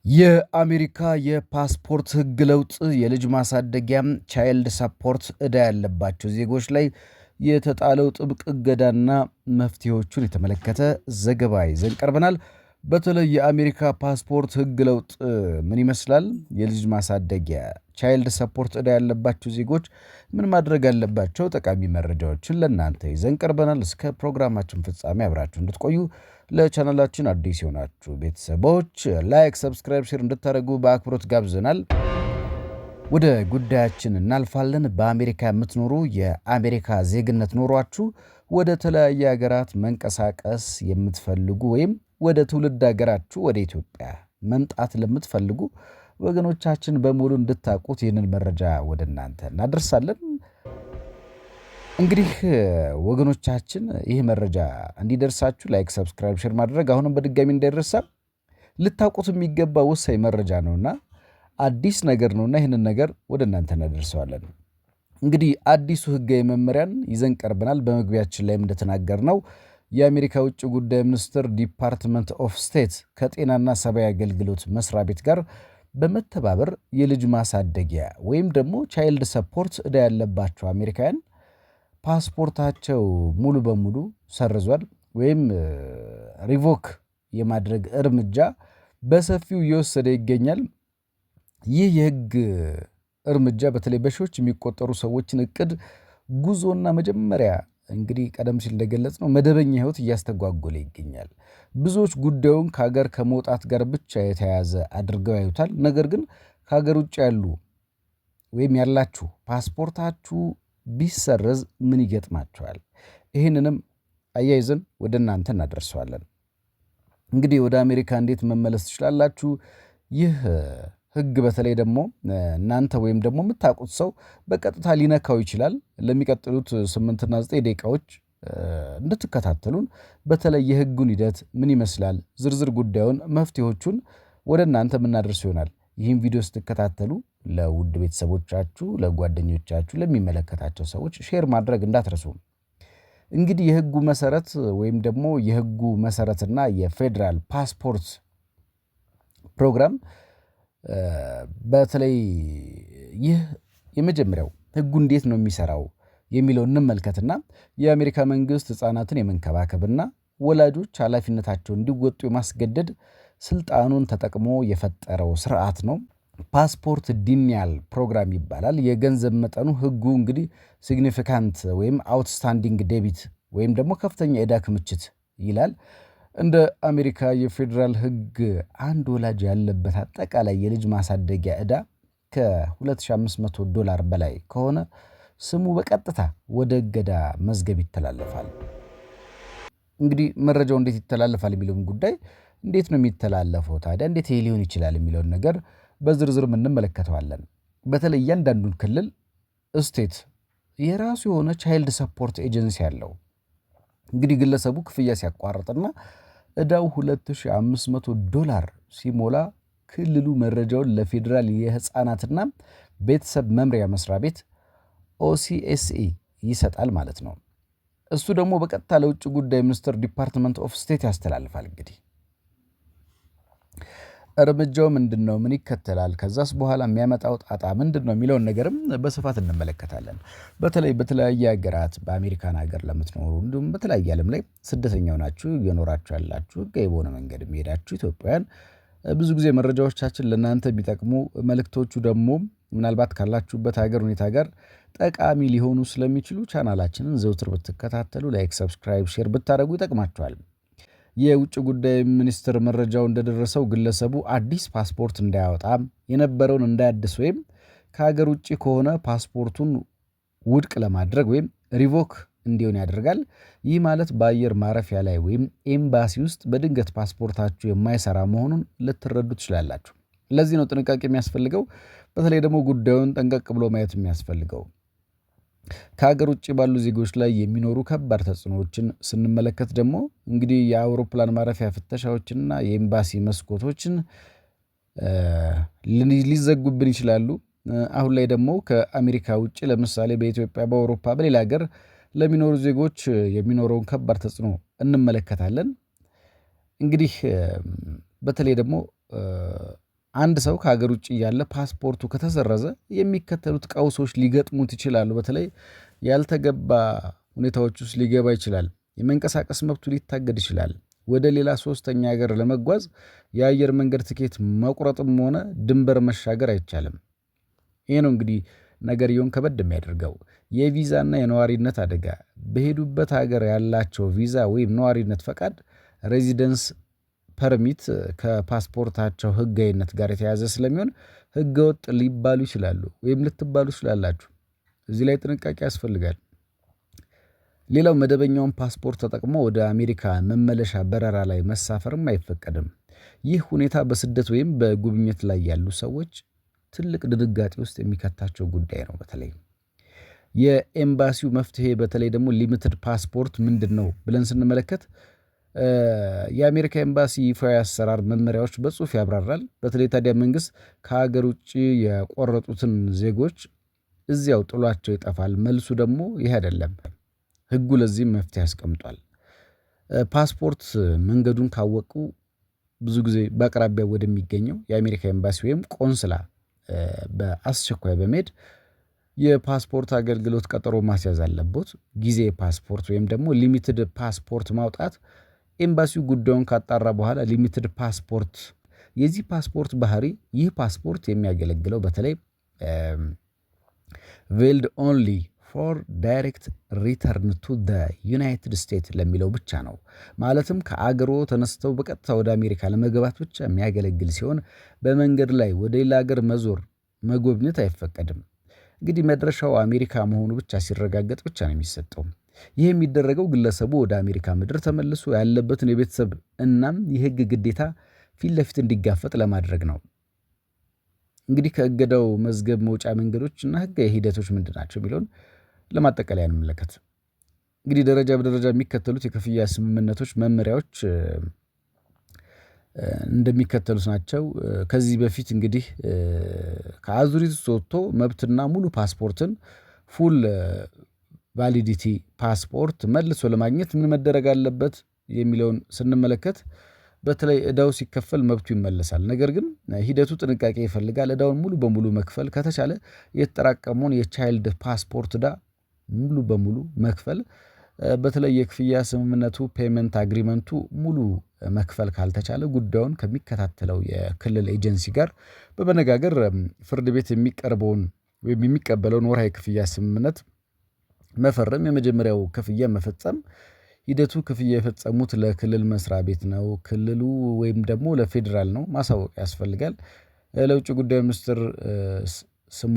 የአሜሪካ የፓስፖርት ሕግ ለውጥ የልጅ ማሳደጊያም ቻይልድ ሰፖርት ዕዳ ያለባቸው ዜጎች ላይ የተጣለው ጥብቅ እገዳና መፍትሄዎቹን የተመለከተ ዘገባ ይዘን ቀርበናል። በተለይ የአሜሪካ ፓስፖርት ሕግ ለውጥ ምን ይመስላል? የልጅ ማሳደጊያ ቻይልድ ሰፖርት ዕዳ ያለባቸው ዜጎች ምን ማድረግ አለባቸው? ጠቃሚ መረጃዎችን ለእናንተ ይዘን ቀርበናል። እስከ ፕሮግራማችን ፍጻሜ አብራችሁ እንድትቆዩ ለቻናላችን አዲስ የሆናችሁ ቤተሰቦች ላይክ፣ ሰብስክራይብ፣ ሼር እንድታደርጉ በአክብሮት ጋብዘናል። ወደ ጉዳያችን እናልፋለን። በአሜሪካ የምትኖሩ የአሜሪካ ዜግነት ኖሯችሁ ወደ ተለያየ ሀገራት መንቀሳቀስ የምትፈልጉ ወይም ወደ ትውልድ ሀገራችሁ ወደ ኢትዮጵያ መምጣት ለምትፈልጉ ወገኖቻችን በሙሉ እንድታውቁት ይህንን መረጃ ወደ እናንተ እናደርሳለን። እንግዲህ ወገኖቻችን ይህ መረጃ እንዲደርሳችሁ ላይክ፣ ሰብስክራይብ፣ ሼር ማድረግ አሁንም በድጋሚ እንዳይረሳ ልታውቁት የሚገባ ወሳኝ መረጃ ነውና አዲስ ነገር ነውና ይህንን ነገር ወደ እናንተ እናደርሰዋለን። እንግዲህ አዲሱ ሕጋዊ መመሪያን ይዘን ቀርበናል። በመግቢያችን ላይም እንደተናገርነው የአሜሪካ ውጭ ጉዳይ ሚኒስቴር ዲፓርትመንት ኦፍ ስቴት ከጤናና ሰብአዊ አገልግሎት መስሪያ ቤት ጋር በመተባበር የልጅ ማሳደጊያ ወይም ደግሞ ቻይልድ ሰፖርት ዕዳ ያለባቸው አሜሪካውያን ፓስፖርታቸው ሙሉ በሙሉ ሰርዟል ወይም ሪቮክ የማድረግ እርምጃ በሰፊው እየወሰደ ይገኛል። ይህ የሕግ እርምጃ በተለይ በሺዎች የሚቆጠሩ ሰዎችን እቅድ፣ ጉዞና መጀመሪያ እንግዲህ ቀደም ሲል እንደገለጽ ነው መደበኛ ሕይወት እያስተጓጎለ ይገኛል። ብዙዎች ጉዳዩን ከሀገር ከመውጣት ጋር ብቻ የተያያዘ አድርገው ያዩታል። ነገር ግን ከሀገር ውጭ ያሉ ወይም ያላችሁ ፓስፖርታችሁ ቢሰረዝ ምን ይገጥማቸዋል? ይህንንም አያይዘን ወደ እናንተ እናደርሰዋለን። እንግዲህ ወደ አሜሪካ እንዴት መመለስ ትችላላችሁ? ይህ ሕግ በተለይ ደግሞ እናንተ ወይም ደግሞ የምታውቁት ሰው በቀጥታ ሊነካው ይችላል። ለሚቀጥሉት 8 እና 9 ደቂቃዎች እንድትከታተሉን በተለይ የሕጉን ሂደት ምን ይመስላል፣ ዝርዝር ጉዳዩን፣ መፍትሄዎቹን ወደ እናንተ የምናደርስ ይሆናል። ይህን ቪዲዮ ስትከታተሉ ለውድ ቤተሰቦቻችሁ፣ ለጓደኞቻችሁ፣ ለሚመለከታቸው ሰዎች ሼር ማድረግ እንዳትረሱ። እንግዲህ የሕጉ መሰረት ወይም ደግሞ የሕጉ መሰረትና የፌዴራል ፓስፖርት ፕሮግራም በተለይ ይህ የመጀመሪያው ሕጉ እንዴት ነው የሚሰራው የሚለው እንመልከትና የአሜሪካ መንግስት ሕፃናትን የመንከባከብና ወላጆች ኃላፊነታቸውን እንዲወጡ የማስገደድ ስልጣኑን ተጠቅሞ የፈጠረው ስርዓት ነው። ፓስፖርት ዲኒያል ፕሮግራም ይባላል። የገንዘብ መጠኑ ሕጉ እንግዲህ ሲግኒፊካንት ወይም አውትስታንዲንግ ዴቢት ወይም ደግሞ ከፍተኛ ዕዳ ክምችት ይላል። እንደ አሜሪካ የፌዴራል ሕግ አንድ ወላጅ ያለበት አጠቃላይ የልጅ ማሳደጊያ ዕዳ $2,500 በላይ ከሆነ ስሙ በቀጥታ ወደ እገዳ መዝገብ ይተላለፋል። እንግዲህ መረጃው እንዴት ይተላለፋል የሚለውን ጉዳይ እንዴት ነው የሚተላለፈው ታዲያ እንዴት ሊሆን ይችላል የሚለውን ነገር በዝርዝር እንመለከተዋለን። በተለይ እያንዳንዱን ክልል ስቴት የራሱ የሆነ ቻይልድ ሰፖርት ኤጀንሲ አለው። እንግዲህ ግለሰቡ ክፍያ ሲያቋርጥና ዕዳው $2,500 ሲሞላ ክልሉ መረጃውን ለፌዴራል የሕፃናትና ቤተሰብ መምሪያ መስሪያ ቤት OCSE ይሰጣል ማለት ነው። እሱ ደግሞ በቀጥታ ለውጭ ጉዳይ ሚኒስቴር ዲፓርትመንት ኦፍ ስቴት ያስተላልፋል። እንግዲህ እርምጃው ምንድን ነው? ምን ይከተላል? ከዛስ በኋላ የሚያመጣው ጣጣ ምንድን ነው የሚለውን ነገርም በስፋት እንመለከታለን። በተለይ በተለያየ ሀገራት በአሜሪካን ሀገር ለምትኖሩ እንዲሁም በተለያየ ዓለም ላይ ስደተኛ ሆናችሁ እየኖራችሁ ያላችሁ ሕጋዊ በሆነ መንገድ የሚሄዳችሁ ኢትዮጵያውያን ብዙ ጊዜ መረጃዎቻችን ለእናንተ የሚጠቅሙ መልእክቶቹ ደግሞ ምናልባት ካላችሁበት ሀገር ሁኔታ ጋር ጠቃሚ ሊሆኑ ስለሚችሉ ቻናላችንን ዘውትር ብትከታተሉ ላይክ፣ ሰብስክራይብ፣ ሼር ብታደርጉ ይጠቅማችኋል። የውጭ ጉዳይ ሚኒስቴር መረጃው እንደደረሰው ግለሰቡ አዲስ ፓስፖርት እንዳያወጣ፣ የነበረውን እንዳያድስ ወይም ከሀገር ውጭ ከሆነ ፓስፖርቱን ውድቅ ለማድረግ ወይም ሪቮክ እንዲሆን ያደርጋል። ይህ ማለት በአየር ማረፊያ ላይ ወይም ኤምባሲ ውስጥ በድንገት ፓስፖርታችሁ የማይሰራ መሆኑን ልትረዱ ትችላላችሁ። ለዚህ ነው ጥንቃቄ የሚያስፈልገው። በተለይ ደግሞ ጉዳዩን ጠንቀቅ ብሎ ማየት የሚያስፈልገው። ከሀገር ውጭ ባሉ ዜጎች ላይ የሚኖሩ ከባድ ተጽዕኖዎችን ስንመለከት ደግሞ እንግዲህ የአውሮፕላን ማረፊያ ፍተሻዎችንና የኤምባሲ መስኮቶችን ሊዘጉብን ይችላሉ። አሁን ላይ ደግሞ ከአሜሪካ ውጭ ለምሳሌ በኢትዮጵያ፣ በአውሮፓ፣ በሌላ ሀገር ለሚኖሩ ዜጎች የሚኖረውን ከባድ ተጽዕኖ እንመለከታለን። እንግዲህ በተለይ ደግሞ አንድ ሰው ከሀገር ውጭ ያለ ፓስፖርቱ ከተሰረዘ የሚከተሉት ቀውሶች ሊገጥሙት ይችላሉ። በተለይ ያልተገባ ሁኔታዎች ውስጥ ሊገባ ይችላል። የመንቀሳቀስ መብቱ ሊታገድ ይችላል። ወደ ሌላ ሶስተኛ ሀገር ለመጓዝ የአየር መንገድ ትኬት መቁረጥም ሆነ ድንበር መሻገር አይቻልም። ይሄ ነው እንግዲህ ነገርየውን ከበድ የሚያደርገው። የቪዛና የነዋሪነት አደጋ በሄዱበት ሀገር ያላቸው ቪዛ ወይም ነዋሪነት ፈቃድ ሬዚደንስ ፐርሚት ከፓስፖርታቸው ህጋዊነት ጋር የተያዘ ስለሚሆን ህገወጥ ሊባሉ ይችላሉ ወይም ልትባሉ ትችላላችሁ። እዚህ ላይ ጥንቃቄ ያስፈልጋል። ሌላው መደበኛውን ፓስፖርት ተጠቅሞ ወደ አሜሪካ መመለሻ በረራ ላይ መሳፈርም አይፈቀድም። ይህ ሁኔታ በስደት ወይም በጉብኝት ላይ ያሉ ሰዎች ትልቅ ድንጋጤ ውስጥ የሚከታቸው ጉዳይ ነው። በተለይ የኤምባሲው መፍትሄ በተለይ ደግሞ ሊሚትድ ፓስፖርት ምንድነው ብለን ስንመለከት የአሜሪካ ኤምባሲ ይፋዊ አሰራር መመሪያዎች በጽሁፍ ያብራራል። በተለይ ታዲያ መንግስት ከሀገር ውጭ የቆረጡትን ዜጎች እዚያው ጥሏቸው ይጠፋል። መልሱ ደግሞ ይህ አይደለም። ህጉ ለዚህም መፍትሄ ያስቀምጧል። ፓስፖርት መንገዱን ካወቁ ብዙ ጊዜ በአቅራቢያው ወደሚገኘው የአሜሪካ ኤምባሲ ወይም ቆንስላ በአስቸኳይ በመሄድ የፓስፖርት አገልግሎት ቀጠሮ ማስያዝ አለቦት። ጊዜ ፓስፖርት ወይም ደግሞ ሊሚትድ ፓስፖርት ማውጣት ኤምባሲው ጉዳዩን ካጣራ በኋላ ሊሚትድ ፓስፖርት የዚህ ፓስፖርት ባህሪ ይህ ፓስፖርት የሚያገለግለው በተለይ ቬልድ ኦንሊ ፎር ዳይሬክት ሪተርን ቱ ዩናይትድ ስቴትስ ለሚለው ብቻ ነው። ማለትም ከአገሮ ተነስተው በቀጥታ ወደ አሜሪካ ለመግባት ብቻ የሚያገለግል ሲሆን በመንገድ ላይ ወደ ሌላ ሀገር መዞር መጎብኘት አይፈቀድም። እንግዲህ መድረሻው አሜሪካ መሆኑ ብቻ ሲረጋገጥ ብቻ ነው የሚሰጠው። ይህ የሚደረገው ግለሰቡ ወደ አሜሪካ ምድር ተመልሶ ያለበትን የቤተሰብ እናም የህግ ግዴታ ፊት ለፊት እንዲጋፈጥ ለማድረግ ነው። እንግዲህ ከእገዳው መዝገብ መውጫ መንገዶች እና ህጋዊ ሂደቶች ምንድን ናቸው የሚለውን ለማጠቃለያ እንመለከት። እንግዲህ ደረጃ በደረጃ የሚከተሉት የክፍያ ስምምነቶች መመሪያዎች እንደሚከተሉት ናቸው። ከዚህ በፊት እንግዲህ ከአዙሪት ወጥቶ መብትና ሙሉ ፓስፖርትን ፉል ቫሊዲቲ ፓስፖርት መልሶ ለማግኘት ምን መደረግ አለበት የሚለውን ስንመለከት በተለይ እዳው ሲከፈል መብቱ ይመለሳል። ነገር ግን ሂደቱ ጥንቃቄ ይፈልጋል። እዳውን ሙሉ በሙሉ መክፈል ከተቻለ የተጠራቀመውን የቻይልድ ፓስፖርት እዳ ሙሉ በሙሉ መክፈል። በተለይ የክፍያ ስምምነቱ ፔመንት አግሪመንቱ ሙሉ መክፈል ካልተቻለ ጉዳዩን ከሚከታተለው የክልል ኤጀንሲ ጋር በመነጋገር ፍርድ ቤት የሚቀርበውን ወይም የሚቀበለውን ወርሃዊ ክፍያ ስምምነት መፈረም። የመጀመሪያው ክፍያ መፈጸም ሂደቱ ክፍያ የፈጸሙት ለክልል መስሪያ ቤት ነው፣ ክልሉ ወይም ደግሞ ለፌዴራል ነው ማሳወቅ ያስፈልጋል። ለውጭ ጉዳይ ሚኒስትር ስሙ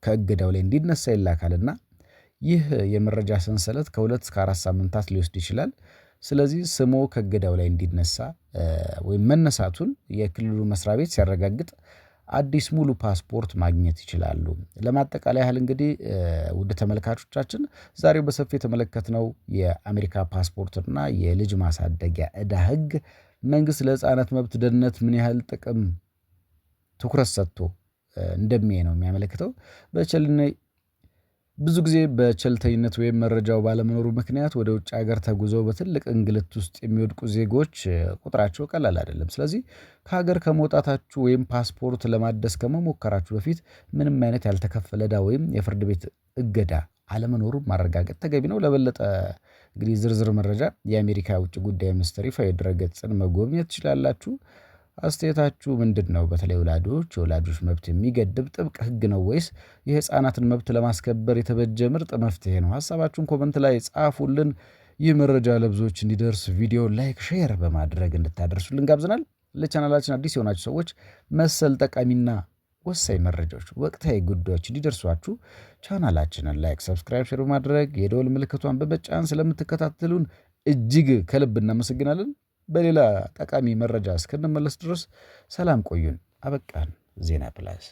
ከእገዳው ላይ እንዲነሳ ይላካልና ይህ የመረጃ ሰንሰለት ከ2 እስከ 4 ሳምንታት ሊወስድ ይችላል። ስለዚህ ስሙ ከእገዳው ላይ እንዲነሳ ወይም መነሳቱን የክልሉ መስሪያ ቤት ሲያረጋግጥ አዲስ ሙሉ ፓስፖርት ማግኘት ይችላሉ። ለማጠቃለያ ያህል እንግዲህ ውድ ተመልካቾቻችን ዛሬው በሰፊ የተመለከትነው የአሜሪካ ፓስፖርትና የልጅ ማሳደጊያ ዕዳ ህግ መንግስት ለህፃናት መብት ደህንነት ምን ያህል ጥቅም ትኩረት ሰጥቶ እንደሚያይ ነው የሚያመለክተው። ብዙ ጊዜ በቸልተኝነት ወይም መረጃው ባለመኖሩ ምክንያት ወደ ውጭ ሀገር ተጉዘው በትልቅ እንግልት ውስጥ የሚወድቁ ዜጎች ቁጥራቸው ቀላል አይደለም። ስለዚህ ከሀገር ከመውጣታችሁ ወይም ፓስፖርት ለማደስ ከመሞከራችሁ በፊት ምንም አይነት ያልተከፈለ ዕዳ ወይም የፍርድ ቤት እገዳ አለመኖሩን ማረጋገጥ ተገቢ ነው። ለበለጠ እንግዲህ ዝርዝር መረጃ የአሜሪካ የውጭ ጉዳይ ሚኒስቴር ይፋዊ ድረ-ገጽን መጎብኘት ትችላላችሁ። አስተያየታችሁ ምንድነው? በተለይ የወላጆች መብት የሚገድብ ጥብቅ ህግ ነው ወይስ የህፃናትን መብት ለማስከበር የተበጀ ምርጥ መፍትሄ ነው? ሀሳባችሁን ኮመንት ላይ ጻፉልን። ይህ መረጃ ለብዙዎች እንዲደርስ ቪዲዮ ላይክ፣ ሼር በማድረግ እንድታደርሱልን ጋብዘናል። ለቻናላችን አዲስ የሆናችሁ ሰዎች መሰል ጠቃሚና ወሳኝ መረጃዎች፣ ወቅታዊ ጉዳዮች እንዲደርሷችሁ ቻናላችንን ላይክ፣ ሰብስክራይብ፣ ሼር በማድረግ የደወል ምልክቷን በመጫን ስለምትከታተሉን እጅግ ከልብ እናመሰግናለን። በሌላ ጠቃሚ መረጃ እስክንመለስ ድረስ ሰላም ቆዩን። አበቃን። ዜና ፕላስ